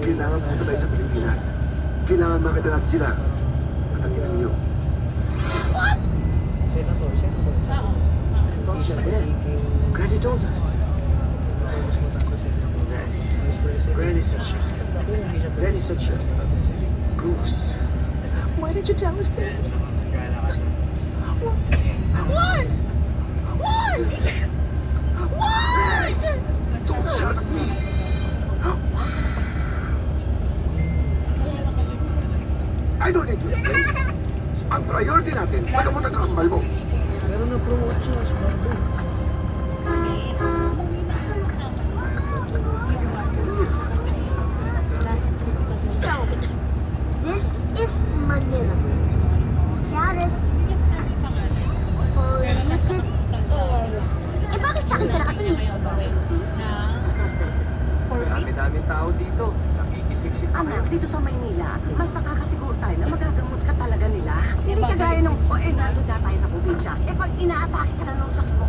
Kailangan pumunta tayo sa Pilipinas. Kailangan makita natin sila. At ang ina niyo. What? She's dead. Granny told us. Granny's such a goose. Why did you tell us that? Why? Why? Why? Don't shout at me. I don't need to explain. Ang priority natin, magamot ang kakambal mo. Pero na-promote siya sa Marbo. So, this is Manila. Got it? Polluted area. Eh, bakit sa akin ka nakatingin? Dami-daming tao dito. Nakikisiksik Anak, dito sa Maynila, mas nakakasiguro tayo na magagamot ka talaga nila. Hindi kagaya nung, nandun na tayo sa probinsya. Eh, pag inaatake ka na nung sakit mo,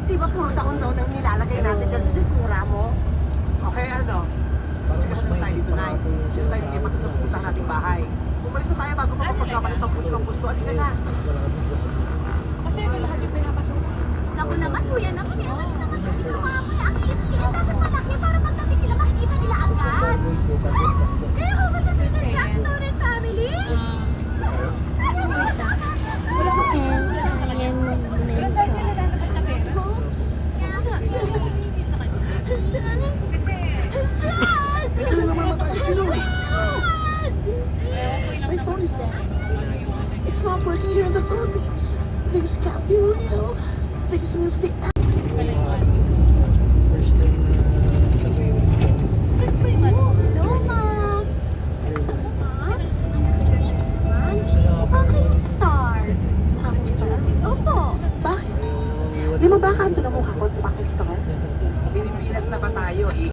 di ba puro taon-taon ang nilalagay natin dyan sa sikura mo? Okay, ano? Sige, sunod tayo dito, Nay. Sunod tayo dito sa pupuntahan nating bahay. Umalis na tayo bago makapagkapalit ng puso ng gusto. Halika na. Kasi lahat yung pinapasok. Naku naman, kuya naman. Ano naman sa ginawa mo na? Ang iit-iit natin malaki para pagdating nila makikita nila agad. Kaya ko ba sa Peter Jackson and family? My phone is dead. It's not working here in the Philippines. This can't be real. This means the First time na sa Mayo. Hello, Mom. Bakit star? Parang star. Opo. Bakit? Di mo ba kanto na mukha ko at Pakistan? Sa Pilipinas na ba tayo?